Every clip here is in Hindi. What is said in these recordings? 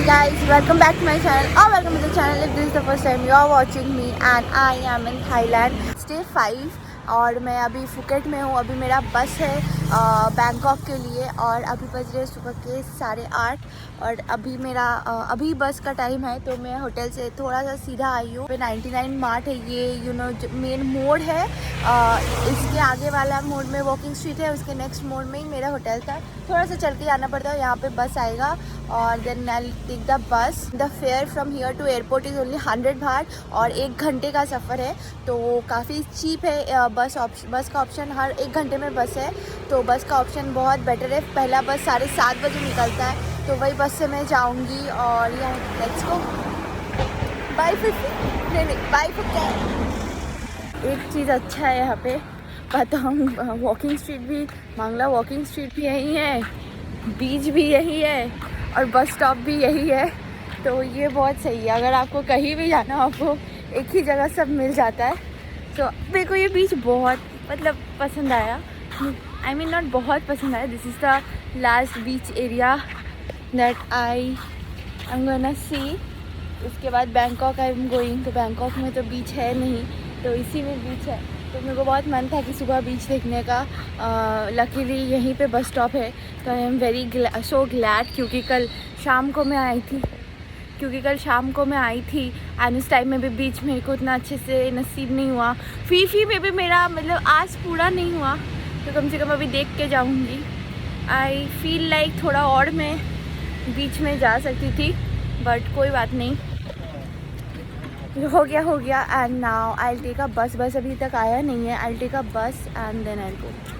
guys, welcome back to my channel or welcome to the channel if this is the first time you are watching me and I am in Thailand. It's day 5 और मैं अभी फुकेट में हूँ। अभी मेरा बस है बैंकॉक के लिए और अभी बज रहे सुबह के 8:30 और अभी बस का टाइम है। तो मैं होटल से थोड़ा सा सीधा आई हूँ। 99 मार्ट है ये मेन मोड़ है। इसके आगे वाला मोड़ में वॉकिंग स्ट्रीट है, उसके नेक्स्ट मोड़ में ही मेरा होटल था। थोड़ा सा चल के जाना पड़ता है, यहाँ पे बस आएगा और then I take the bus. The fare from here to airport is only 100 baht और 1 घंटे का सफ़र है, तो काफ़ी चीप है। बस का ऑप्शन हर 1 घंटे में बस है, तो बस का ऑप्शन बहुत बेटर है। पहला बस 7:30 बजे निकलता है, तो वही बस से मैं जाऊंगी। और यहाँ let's go. Bye bye Phuket. एक चीज़ अच्छा है यहाँ पे बताऊँ, वॉकिंग स्ट्रीट भी, मांगला वॉकिंग स्ट्रीट भी यही है, बीच भी यही है और बस स्टॉप भी यही है। तो ये बहुत सही है, अगर आपको कहीं भी जाना हो आपको एक ही जगह सब मिल जाता है। तो मेरे को ये बीच बहुत पसंद आया। आई मीन नॉट बहुत पसंद आया, this is the last beach area that I am gonna see. उसके बाद बैंकॉक आई एम गोइंग। तो बैंकॉक में तो बीच है नहीं, तो इसी में बीच है। तो मेरे को बहुत मन था कि सुबह बीच देखने का। लकीली यहीं पे बस स्टॉप है, तो आई एम वेरी सो ग्लैड। क्योंकि कल शाम को मैं आई थी एंड उस टाइम में भी बीच मेरे को उतना अच्छे से नसीब नहीं हुआ। फीफी में भी मेरा आज पूरा नहीं हुआ, तो कम से कम अभी देख के जाऊँगी। आई फील लाइक थोड़ा और मैं बीच में जा सकती थी, बट कोई बात नहीं, हो गया। And now I will take a bus अभी तक आया नहीं है। आई will take a bus and then I will go.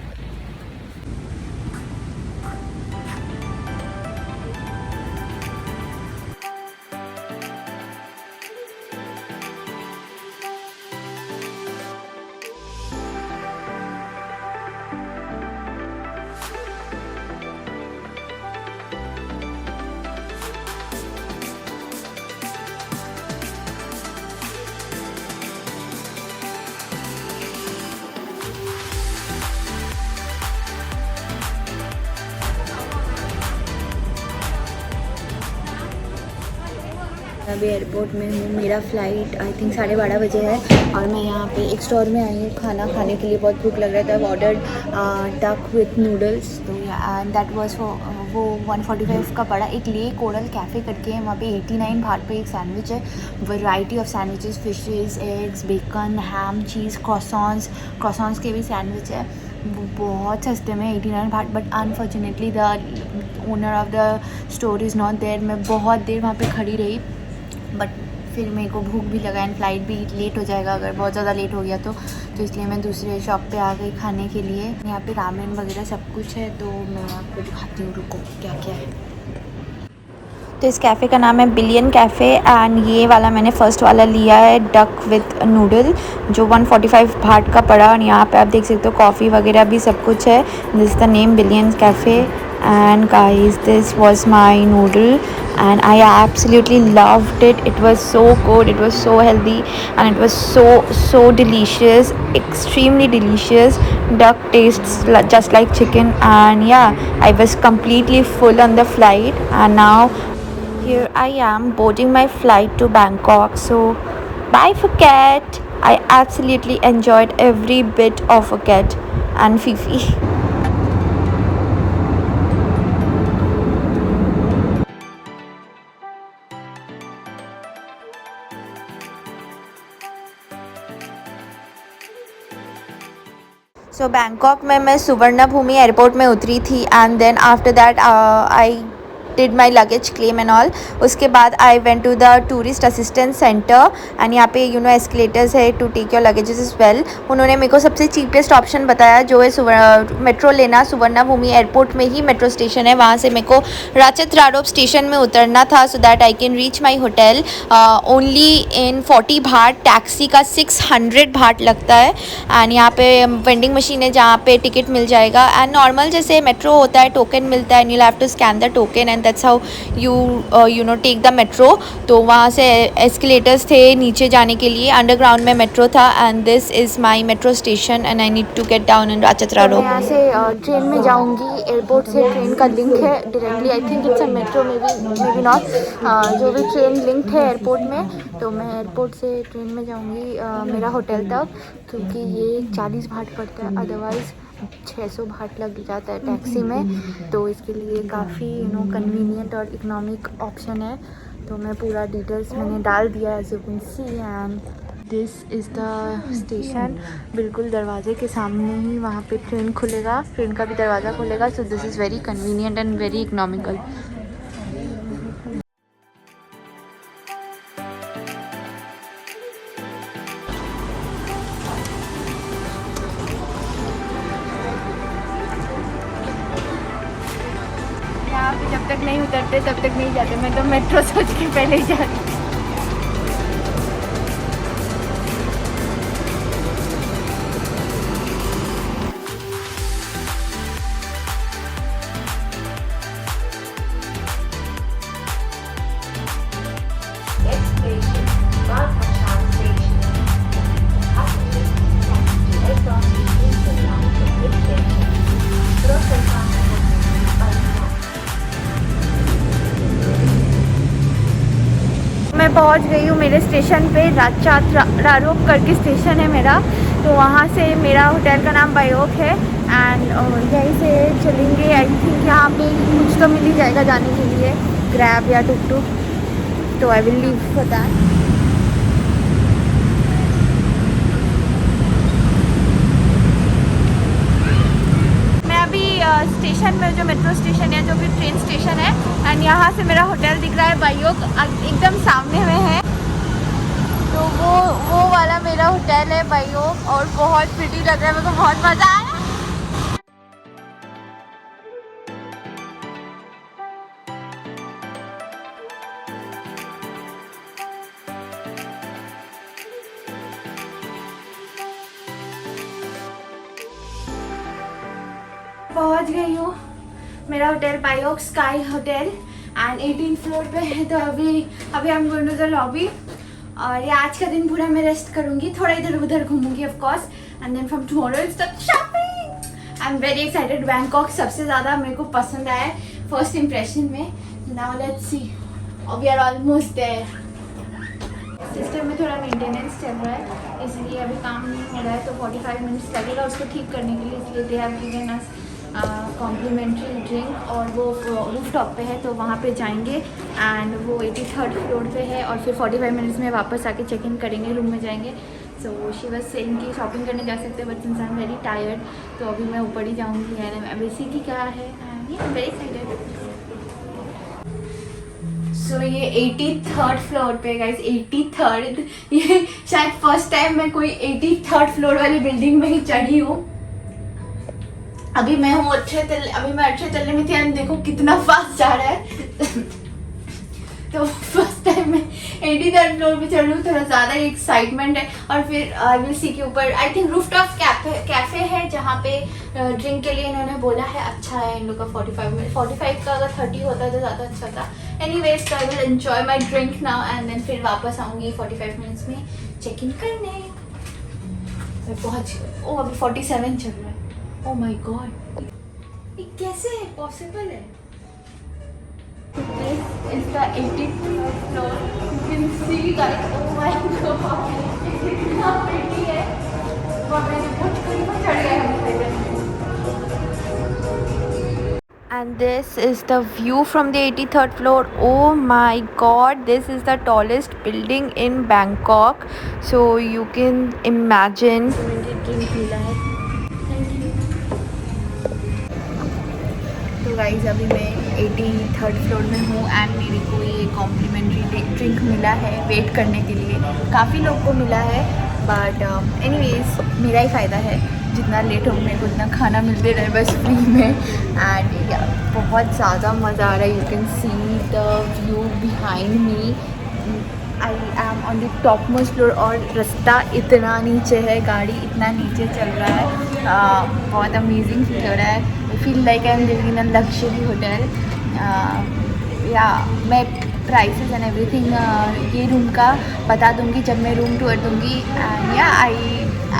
अभी एयरपोर्ट में हूँ। मेरा फ़्लाइट आई थिंक 12:30 बजे है और मैं यहाँ पे एक स्टोर में आई हूँ खाना खाने के लिए। बहुत भूख लग रहा था। I ordered duck with noodles, तो एंड दैट वाज वो 145 का पड़ा। एक LiQWYD कैफ़े करके है, वहाँ पे 89 बाट पे एक सैंडविच है। Variety of sandwiches, fishes, eggs, bacon, ham, cheese, croissants के भी सैंडविच है। वो बहुत सस्ते में 89 baht. But unfortunately the owner of the store is not there. मैं बहुत देर वहाँ पे खड़ी रही, बट फिर मेरे को भूख भी लगा एंड फ्लाइट भी लेट हो जाएगा अगर बहुत ज़्यादा लेट हो गया तो इसलिए मैं दूसरे शॉप पे आ गई खाने के लिए। यहाँ पे रामेन वगैरह सब कुछ है, तो मैं आपको दिखाती हूँ, रुको क्या क्या है। तो इस कैफ़े का नाम है बिलियन कैफ़े एंड ये वाला मैंने फ़र्स्ट वाला लिया है, डक विथ नूडल, जो 145 बाट का पड़ा। और यहाँ पे आप देख सकते हो कॉफ़ी वगैरह भी सब कुछ है। This is the name billion cafe and guys, this was my noodle and I absolutely loved it. It was so good, it was so healthy and it was so delicious, extremely delicious. Duck tastes just like chicken and yeah, I was completely full on the flight and now here I am boarding my flight to Bangkok. So bye Phuket. I absolutely enjoyed every bit of Phuket and Fifi. So Bangkok में मैं सुवर्णभूमि एयरपोर्ट में उतरी थी and then after that I did my luggage claim and all. उसके बाद I went to the tourist assistance centre and यहाँ पे एस्केलेटर्स है to take your luggages is well. उन्होंने मेरे को सबसे चीपेस्ट ऑप्शन बताया जो है मेट्रो लेना। सुवर्णभूमि एयरपोर्ट में ही मेट्रो स्टेशन है, वहाँ से मेरे को राचत राडोप स्टेशन में उतरना था so that I can reach my hotel only in 40 बाट। टैक्सी का 600 बाट लगता है एंड यहाँ पे वेंडिंग मशीन है जहाँ पे टिकट मिल जाएगा एंड नॉर्मल जैसे मेट्रो होता है टोकन मिलता है and you have to scan the token and that's how you know take the metro. तो वहाँ से एस्केलेटर्स थे नीचे जाने के लिए, अंडरग्राउंड में मेट्रो था। And this is my metro station and I need to get down in Rachatra road. यहाँ से ट्रेन में जाऊँगी, एयरपोर्ट से ट्रेन का लिंक है directly, I think it's a metro, may be not, जो भी ट्रेन लिंक है एयरपोर्ट में। तो मैं एयरपोर्ट से ट्रेन में जाऊँगी मेरा होटल तक, क्योंकि ये 40 भाट पड़ता है, अदरवाइज़ 600 भाट लग जाता है टैक्सी में। तो इसके लिए काफ़ी कन्वीनियंट और इकोनॉमिक ऑप्शन है। तो मैं पूरा डिटेल्स मैंने डाल दिया as you can see. And this is the station, बिल्कुल दरवाजे के सामने ही वहाँ पे ट्रेन खुलेगा, ट्रेन का भी दरवाज़ा खुलेगा। सो this is very convenient and very economical. यहाँ पे जब तक नहीं उतरते तब तक नहीं जाते, मैं तो मेट्रो सोच के पहले ही जाती। मैं पहुंच गई हूँ मेरे स्टेशन पे, रारोप करके स्टेशन है मेरा। तो वहाँ से मेरा होटल का नाम बायोक है। एंड यहीं से चलेंगे, आई थिंक यहाँ पे कुछ तो मिल ही जाएगा जाने के लिए, ग्रैब या टुक टुक। तो I will leave for that. Station में, जो मेट्रो स्टेशन है, जो भी ट्रेन स्टेशन है, एंड यहाँ से मेरा होटल दिख रहा है बायोक, एकदम सामने में है। तो वो वाला मेरा होटल है बायोक, और बहुत प्रिटी लग रहा है, मेरे को बहुत मज़ा आया। पहुंच गई हूँ, मेरा hotel Baiyoke Sky Hotel and 18 floor पे है। तो अभी I am going to the lobby, और ये आज का दिन पूरा मैं रेस्ट करूँगी, थोड़ा इधर उधर घूमूंगी of course, and then from tomorrow is the shopping. I am very excited. Bangkok सबसे ज़्यादा मेरे को पसंद आया फर्स्ट इम्प्रेशन में। Now let's see, we are almost there. System में थोड़ा मेंटेनेंस चल रहा है, इसलिए अभी काम नहीं हो रहा है, तो 45 मिनट्स लगेगा उसको ठीक करने के लिए। इसलिए they have given us complimentary drink, और वो रूफ टॉप पे है, तो वहाँ पे जाएंगे। एंड वो 83rd फ्लोर पे है, और फिर 45 मिनट्स में वापस आके चेक इन करेंगे, रूम में जाएंगे। सो शी वाज सेइंग कि शॉपिंग करने जा सकते हैं, but since I am very tired, तो अभी मैं ऊपर ही जाऊँगी। एंड अभी की क्या है, and I am very excited. So ये 83rd फ्लोर पे गाइस, 83rd, ये शायद फर्स्ट टाइम मैं कोई 83rd फ्लोर वाली बिल्डिंग में ही चढ़ी हूँ। अभी मैं हूँ अच्छे तल्ले में थी, एंड देखो कितना फास्ट जा रहा है। तो फर्स्ट टाइम मैं 83rd फ्लोर पे चढ़ रही हूँ, थोड़ा ज़्यादा एक्साइटमेंट है। और फिर आई विल सी के ऊपर आई थिंक रूफटॉप कैफ़े है, जहाँ पे ड्रिंक के लिए इन्होंने बोला है। अच्छा है इन लोग का 45 का, अगर 30 होता तो ज़्यादा अच्छा था। Anyways, I will enjoy my drink now, and then फिर वापस आऊँगी 45 मिनट्स में चेक इन करने। मैं पहुँच, ओ अभी 47 चल रहा है। Oh my God, ये कैसे है पॉसिबल है? This is the 83rd floor. You can see guys. Oh my God, कितना pretty है। वहाँ पे बहुत करीब चढ़ गए हम। And this is the view from the 83rd floor. Oh my God, this is the tallest building in Bangkok. So you can imagine. मुझे ड्रिंक मिला है। तो गाइस अभी मैं 83rd फ्लोर में हूँ, एंड मेरे को ये कॉम्प्लीमेंट्री ड्रिंक मिला है वेट करने के लिए। काफ़ी लोग को मिला है, बट एनीवेज मेरा ही फ़ायदा है, जितना लेट हो मेरे को उतना खाना मिलते रहे बस फ्री में। एंड बहुत ज़्यादा मज़ा आ रहा है। You can see the view behind me. I am on the top most floor, और रास्ता इतना नीचे है, गाड़ी इतना नीचे चल रहा है। बहुत अमेजिंग फील हो रहा है। I feel like I am living in a luxury hotel. या मैं प्राइसेस एंड एवरीथिंग ये रूम का बता दूंगी जब मैं रूम टूर दूंगी. And yeah I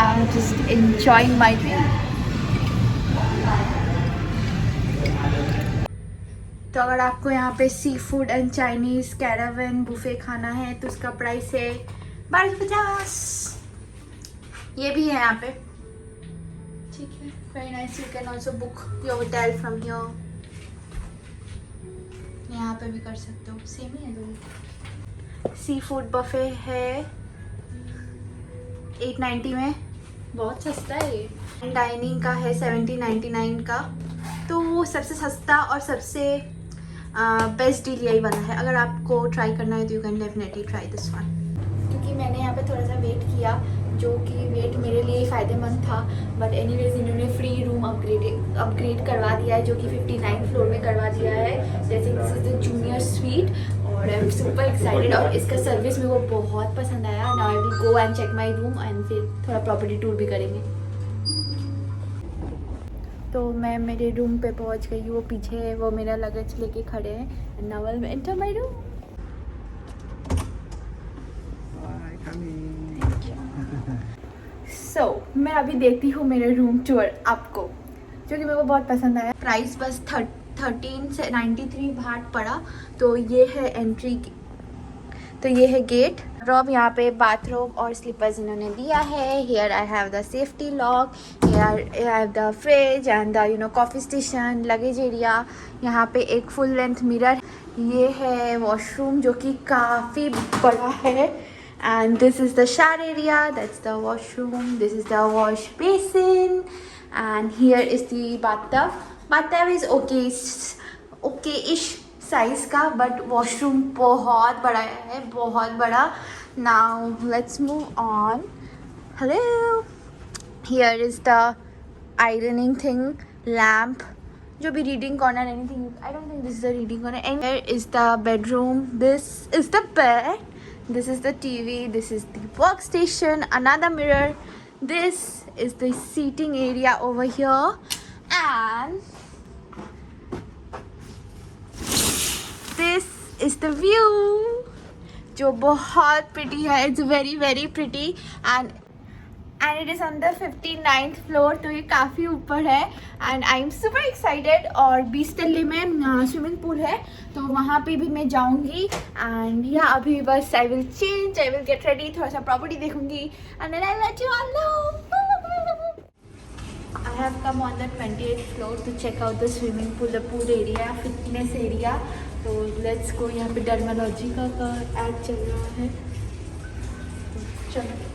am just enjoying my day. तो अगर आपको यहाँ पे seafood and Chinese caravan buffet खाना है तो उसका प्राइस है 1250. ये भी है यहाँ पे. ठीक है, very nice. You can also book your hotel from here. यहाँ पे भी कर सकते हो, सेम ही है दोनों. सी फूड बफे है 890 में, बहुत सस्ता है ये. डाइनिंग का है 1799 का. तो वो सबसे सस्ता और सबसे बेस्ट डील यही वाला है. अगर आपको ट्राई करना है तो you can definitely try this one. क्योंकि मैंने यहाँ पे थोड़ा सा वेट किया, जो कि वेट मेरे लिए फ़ायदेमंद था. बट एनीवेज इन्होंने फ्री रूम अपग्रेड करवा दिया है, जो कि 59 फ्लोर में करवा दिया है. जैसे this is the junior sweet और आई एम सुपर एक्साइटेड. और इसका सर्विस मेरे को बहुत पसंद आया. Now I will go and check my room and फिर थोड़ा प्रॉपर्टी टूर भी करेंगे. तो मैं मेरे रूम पे पहुंच गई हूँ. वो पीछे है, वो मेरा लगेज लेके खड़े हैं. And now I will enter my room. So मैं अभी देती हूँ मेरे रूम टूर आपको, जो कि मेरे को बहुत पसंद आया. प्राइस बस 13 से 93 भाट पड़ा. तो ये है एंट्री, तो ये है गेट. अब यहाँ पे बाथरूम और स्लीपर्स इन्होंने दिया है. Here I have the safety lock. Here I have the fridge and the coffee station, luggage area. यहाँ पे एक फुल लेंथ मिरर. ये है वॉशरूम जो कि काफ़ी बड़ा है. And this is the shower area. That's the washroom. This is the wash basin. And here is the bathtub. Bathtub is okay-ish size का, but washroom बहुत बड़ा है, बहुत बड़ा. Now let's move on. Hello. Here is the ironing thing, lamp. जो भी reading corner, anything. I don't think this is a reading corner. And here is the bedroom. This is the bed. This is the TV. This is the workstation. Another mirror. This is the seating area over here. And this is the view, जो बहुत pretty है. It's very very pretty. And it is on the 59th floor. तो ये काफ़ी ऊपर है. And I am super excited. और 20 तल्ले में स्विमिंग पूल है, तो वहाँ पे भी मैं जाऊँगी. एंड या अभी बस I will change, I will get ready, थोड़ा सा प्रॉपर्टी देखूँगी. And then I let you all know. I have come on the 28th floor to check out the swimming pool, the pool area, fitness area. तो let's go. यहाँ पे डर्मालॉजी का ऐड चल रहा है, तो चलो.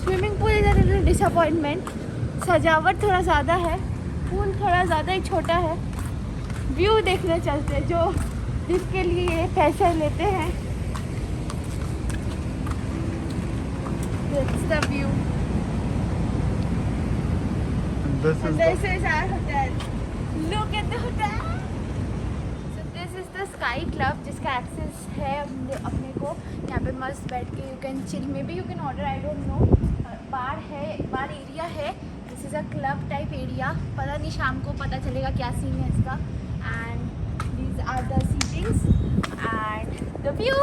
Swimming pool is a little disappointment. सजावट थोड़ा ज़्यादा है, पूल थोड़ा ज़्यादा ही छोटा है. व्यू देखने चलते हैं, जो जिसके लिए ये पैसे लेते हैं. That's the view. This is our hotel. Look at the hotel. So this is the Sky Club, जिसका एक्सेस है अपने को. यहाँ पे मस्त बैठ के you can chill. Maybe you can order, I don't know. Bar है, बार एरिया है. This is a club type area. पता नहीं, शाम को पता चलेगा क्या सीन है इसका. And these are the seatings and the view.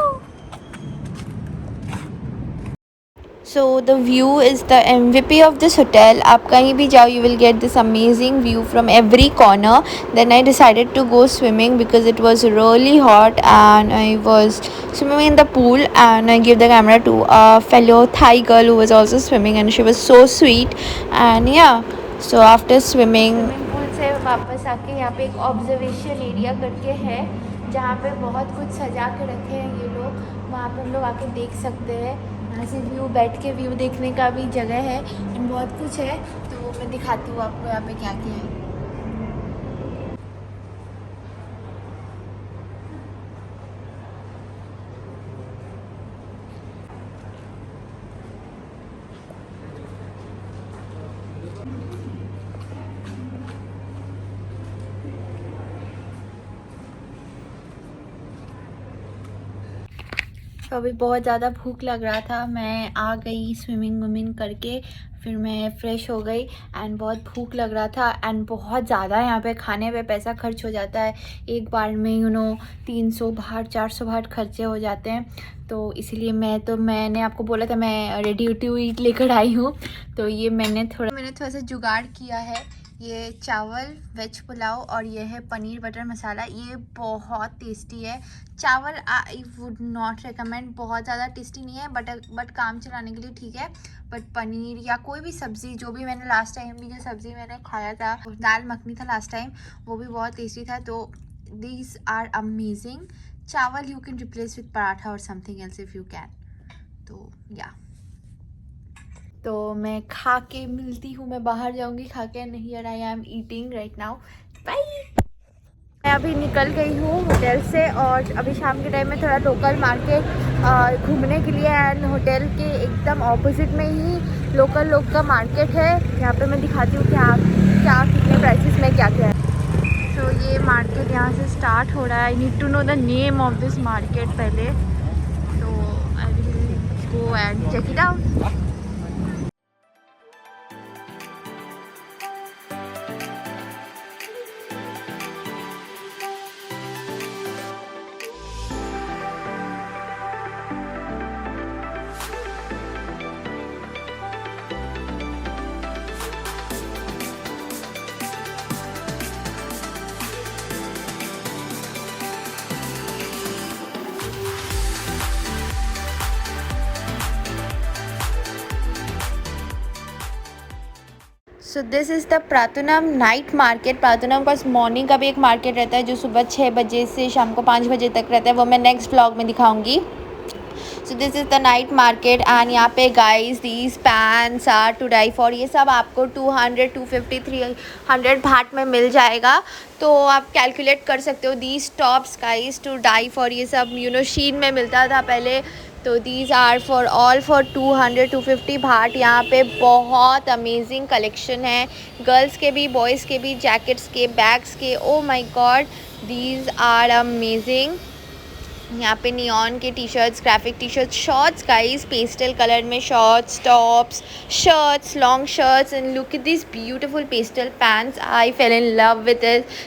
So the view is the MVP of this hotel. आप कहीं भी जाओ, you will get this amazing view from every corner. Then I decided to go swimming because it was really hot and I was swimming in the pool. And I gave the camera to a fellow Thai girl who was also swimming and she was so sweet. And yeah, so after swimming pool से वापस आके यहाँ पे एक ऑब्जर्वेशन एरिया करके है, जहाँ पे बहुत कुछ सजा के रखे हैं ये लोग. वहाँ पे हम लोग आके देख सकते हैं. यहाँ से व्यू, बैठ के व्यू देखने का भी जगह है एंड बहुत कुछ है. तो मैं दिखाती हूँ आपको यहाँ पे क्या क्या है. तो अभी बहुत ज़्यादा भूख लग रहा था, मैं आ गई स्विमिंग विमिंग करके, फिर मैं फ़्रेश हो गई एंड बहुत भूख लग रहा था एंड बहुत ज़्यादा यहाँ पे खाने पे पैसा खर्च हो जाता है एक बार में 300 बाहर 400 बाहर खर्चे हो जाते हैं। तो इसीलिए मैंने आपको बोला था मैं रेडी टू ईट लेकर आई हूँ। तो ये मैंने थोड़ा सा जुगाड़ किया है। ये चावल वेज पुलाव और ये है पनीर बटर मसाला, ये बहुत टेस्टी है। चावल आई वुड नॉट रिकमेंड, बहुत ज़्यादा टेस्टी नहीं है बट काम चलाने के लिए ठीक है। बट पनीर या कोई भी सब्ज़ी, जो भी मैंने लास्ट टाइम भी जो सब्ज़ी मैंने खाया था, दाल मखनी था लास्ट टाइम, वो भी बहुत टेस्टी था। तो these are amazing. Chawal you can replace with paratha और something else if you can. तो या तो मैं खा के मिलती हूँ, मैं बाहर जाऊँगी खा के। नहीं यार, I am eating right now. Bye. मैं अभी निकल गई हूँ होटल से और अभी शाम के टाइम में थोड़ा लोकल मार्केट घूमने के लिए, एंड होटल के एकदम ऑपोजिट में ही लोकल लोग का मार्केट है। यहाँ पे मैं दिखाती हूँ क्या क्या कितने प्राइसेस में क्या क्या है। तो ये मार्केट यहाँ से स्टार्ट हो रहा है। I need to know the name of this market पहले, तो I will go and check it out. So this is the Pratunam night market. Pratunam का मॉर्निंग का भी एक मार्केट रहता है जो सुबह 6 बजे से शाम को 5 बजे तक रहता है, वो मैं नेक्स्ट व्लॉग में दिखाऊंगी। So this is the night market and यहाँ पे guys these pants are to die for. ये सब आपको 200, 250, 300 भाट में मिल जाएगा। तो आप कैलकुलेट कर सकते हो। These tops guys to die for, ये सब शीन में मिलता था पहले। तो these are for all for 200, 250 baht. यहाँ पे बहुत अमेजिंग कलेक्शन है, गर्ल्स के भी बॉयज़ के भी, जैकेट्स के, बैग्स के। Oh my god, these are amazing. यहाँ पे नियॉन के T shirts, graphic T shirts, shorts guys, pastel colour में shorts, tops, shirts, long shirts, and look at this beautiful pastel pants. I fell in love with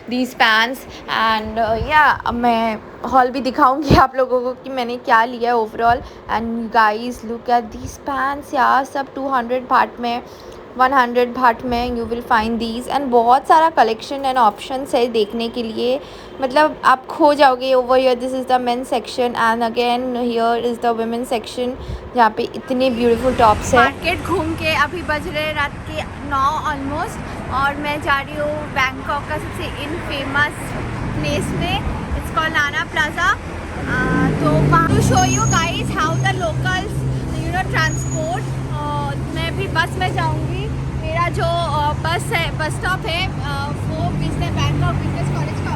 these pants and yeah मैं हॉल भी दिखाऊंगी आप लोगों को कि मैंने क्या लिया है overall. And guys look at these pants यार, सब 200 भाट में, 100 भाट में you will find these. And बहुत सारा कलेक्शन एंड ऑप्शंस है देखने के लिए, मतलब आप खो जाओगे। Over here this is the main section and again here is the women section, जहाँ पे इतने ब्यूटीफुल टॉप्स है। मार्केट घूम के अभी बज रहे रात के 9 ऑलमोस्ट, और मैं जा रही हूँ बैंकॉक का सबसे इन फेमस प्लेस में। It's called Nana Plaza. तो to show you guys how the locals transport. मैं भी बस में जाऊँगी। मेरा जो बस स्टॉप है वो बैंकॉक बिजनेस कॉलेज का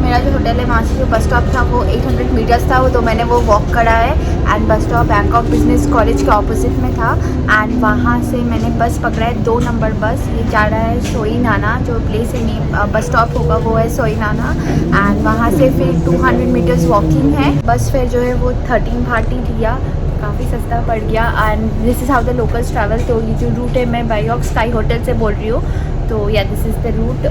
मेरा जो होटल है वहाँ से जो बस स्टॉप था वो 800 मीटर्स था, वो तो मैंने वो वॉक करा है। And bus stop Bangkok business college के ऑपोजिट में था एंड वहाँ से मैंने बस पकड़ा है 2 नंबर बस। ये जा रहा है सोई नाना, जो प्लेस है बस स्टॉप होगा वो है सोई नाना। एंड वहाँ से फिर 200 मीटर्स वॉकिंग है। बस फेयर जो है वो 13 भाट ही लिया, काफ़ी सस्ता पड़ गया। And this is how the locals travel. तो ये जो रूट है, मैं बैंकॉक स्काई होटल से बोल रही हूँ। तो yeah this is the route.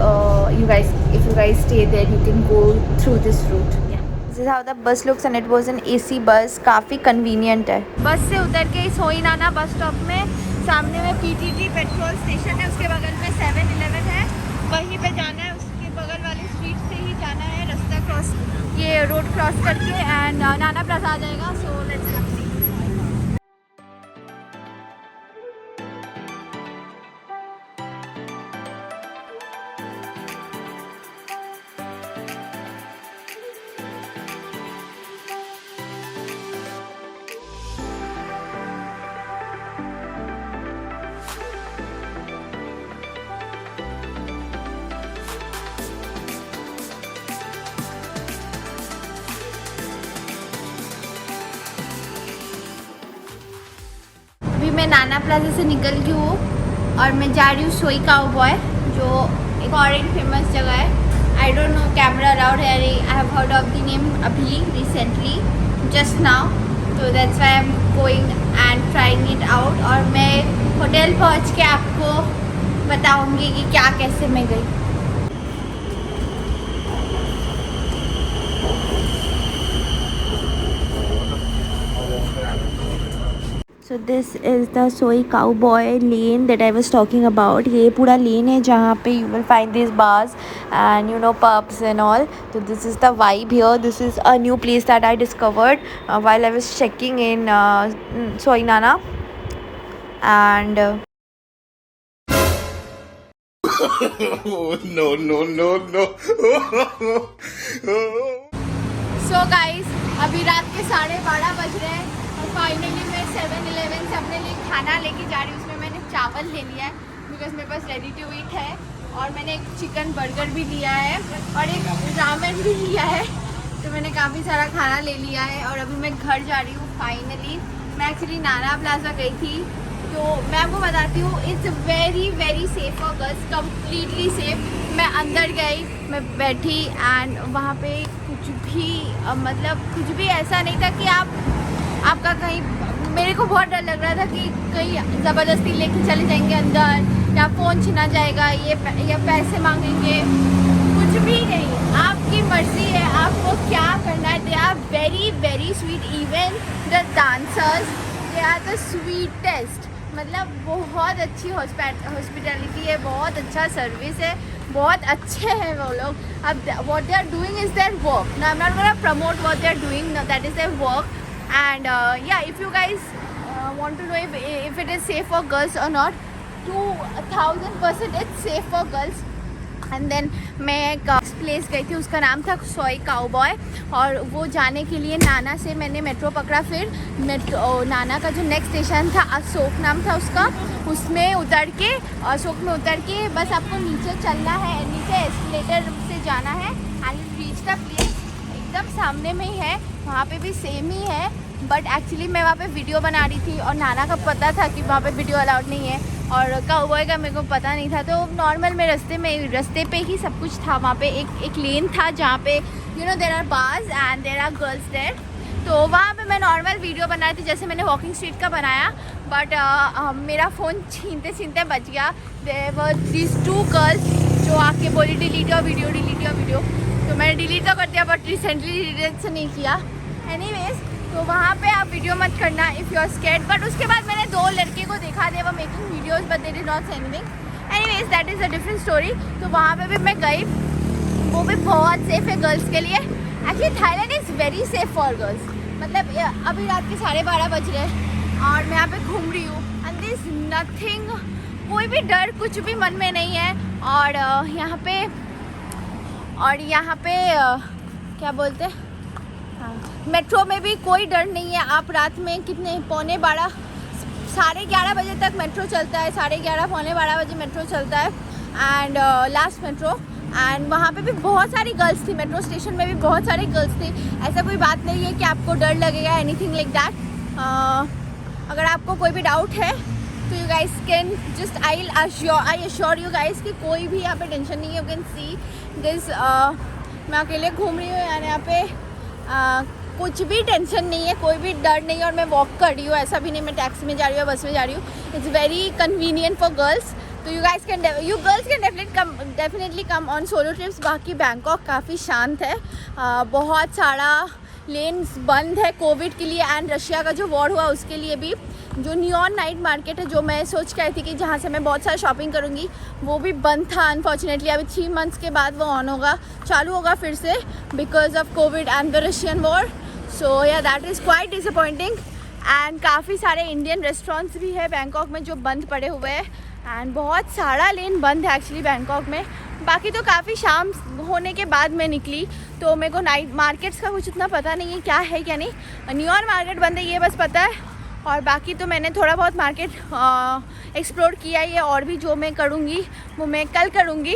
you guys, if you guys stay there, you can go through this route. Yeah, this is how the bus looks and it was an AC bus. काफ़ी convenient है। बस से उतर के सोई नाना बस स्टॉप में सामने में PTT पेट्रोल स्टेशन है, उसके बगल में 7-Eleven है, वहीं पे जाना है। उसके बगल वाली स्ट्रीट से ही जाना है, रास्ता क्रॉस, ये रोड क्रॉस करके एंड नाना प्लाजा आ जाएगा। So let's go. अभी मैं नाना प्लाजा से निकल गई हूँ और मैं जा रही हूँ सोई काउबॉय, जो एक और एक फेमस जगह है, I don't know camera allowed है, I have heard of the name अभी रिसेंटली जस्ट नाउ, तो that's why I am going and trying it out. और मैं होटल पहुंच के आपको बताऊंगी कि क्या कैसे मैं गई। So this is the soy cowboy lane that I was talking about. ये पूरा lane है जहाँ पे you will find these bars and you know pubs and all. So this is the vibe here. This is a new place that I discovered while I was checking in Soy Nana and no. So guys, अभी रात के 12:30 बज रहे हैं और फाइनली मैं 7-Eleven से अपने लिए खाना लेके जा रही हूँ। उसमें मैंने चावल ले लिया है बिकॉज मेरे पास रेडी टू ईट है, और मैंने एक चिकन बर्गर भी लिया है और एक रामेन भी लिया है। तो मैंने काफ़ी सारा खाना ले लिया है और अभी मैं घर जा रही हूँ फाइनली। मैं एक्चुअली नाना प्लाजा गई थी, तो मैं आपको बताती हूँ it's very very safe for girls, completely safe. मैं अंदर गई, मैं बैठी एंड वहाँ पे कुछ भी मतलब कुछ भी ऐसा नहीं था कि आपका कहीं, मेरे को बहुत डर लग रहा था कि कहीं ज़बरदस्ती लेके चले जाएंगे अंदर या फ़ोन छीना जाएगा या पैसे मांगेंगे, कुछ भी नहीं। आपकी मर्ज़ी है आपको क्या करना है। They are very very sweet, even the dancers they are the sweetest. मतलब बहुत अच्छी हॉस्पिटैलिटी है, बहुत अच्छा सर्विस है, बहुत अच्छे हैं वो लोग। अब what they are doing is their work. Now I am not gonna promote what they are doing, that is their work. And yeah, if you guys want to know if it is safe for girls or not, 2000% it's safe for girls. And then मैं एक प्लेस गई थी, उसका नाम था सोय काउबॉय, और वो जाने के लिए नाना से मैंने मेट्रो पकड़ा। फिर नाना का जो नेक्स्ट स्टेशन था अशोक नाम था उसका, उसमें उतर के अशोक में उतर के बस आपको नीचे चलना है, नीचे एस्केलेटर से जाना है and you reach the place. एकदम सामने में ही है, वहाँ पे भी सेम ही है, बट एक्चुअली मैं वहाँ पे वीडियो बना रही थी और नाना का पता था कि वहाँ पे वीडियो अलाउड नहीं है और काउबॉय का मेरे को पता नहीं था। तो नॉर्मल में रास्ते पे ही सब कुछ था। वहाँ पे एक लेन था जहाँ पे you know there are bars and there are girls there. तो वहाँ पे मैं नॉर्मल वीडियो बना रही थी जैसे मैंने वॉकिंग स्ट्रीट का बनाया, बट मेरा फ़ोन छीनते बच गया। देयर वर दीज 2 गर्ल्स जो आके बोली डिलीट योर वीडियो। तो मैंने डिलीट तो कर दिया बट रिसेंटली डिलीट नहीं किया। एनीवेज, तो वहाँ पे आप वीडियो मत करना if you are scared. But उसके बाद मैंने 2 लड़के को देखा, they were making videos but they did not say anything. Anyways, that is a different story. तो वहाँ पे भी मैं गई, वो भी बहुत सेफ है गर्ल्स के लिए। Actually Thailand is very safe for girls. मतलब अभी रात के 12:30 बज रहे हैं और मैं यहाँ पे घूम रही हूँ एंड दिस नथिंग, कोई भी डर कुछ भी मन में नहीं है। और यहाँ पे क्या बोलते हैं, मेट्रो में भी कोई डर नहीं है। आप रात में कितने 11:15 11:30 बजे तक मेट्रो चलता है, 11:30 12:15 बजे मेट्रो चलता है एंड लास्ट मेट्रो। एंड वहाँ पे भी बहुत सारी गर्ल्स थी, मेट्रो स्टेशन में भी बहुत सारी गर्ल्स थी। ऐसा कोई बात नहीं है कि आपको डर लगेगा, एनीथिंग लाइक दैट। अगर आपको कोई भी डाउट है तो you guys can just I assure you guys कि कोई भी यहाँ पे टेंशन नहीं है। यू कैन सी दिस, मैं अकेले घूम रही हूँ यानी यहाँ पे कुछ भी टेंशन नहीं है, कोई भी डर नहीं है। और मैं वॉक कर रही हूँ, ऐसा भी नहीं मैं टैक्सी में जा रही हूँ बस में जा रही हूँ। It's very convenient for girls. तो you girls can definitely come on solo trips. बाकी बैंकॉक काफ़ी शांत है, बहुत सारा लेन्स बंद है कोविड के लिए एंड रशिया का जो वॉर हुआ उसके लिए भी। जो नियॉन नाइट मार्केट है, जो मैं सोच के आई थी कि जहाँ से मैं बहुत सारा शॉपिंग करूँगी, वो भी बंद था अनफॉर्चुनेटली। अभी 3 मंथ्स के बाद वो ऑन होगा, चालू होगा फिर से because of covid and the Russian war. So yeah that is quite disappointing. And काफ़ी सारे इंडियन रेस्टोरेंट्स भी है बैंकॉक में जो बंद पड़े हुए हैं एंड बहुत सारा लेन बंद है एक्चुअली बैंकॉक में। बाकी तो काफ़ी शाम होने के बाद मैं निकली, तो मेरे को नाइट मार्केट्स का कुछ उतना पता नहीं है क्या है क्या नहीं। नियॉन मार्केट बंद है ये बस पता है, और बाकी तो मैंने थोड़ा बहुत मार्केट एक्सप्लोर किया ही है। और भी जो मैं करूँगी वो मैं कल करूँगी।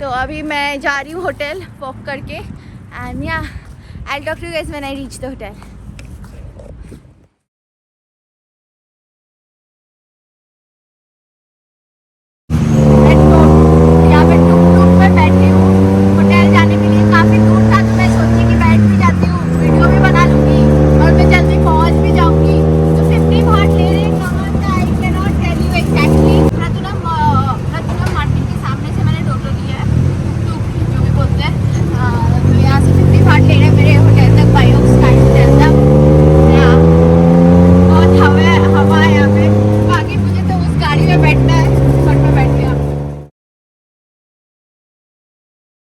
तो अभी मैं जा रही हूँ होटल वॉक करके and yeah I talk to you guys when I reach the hotel.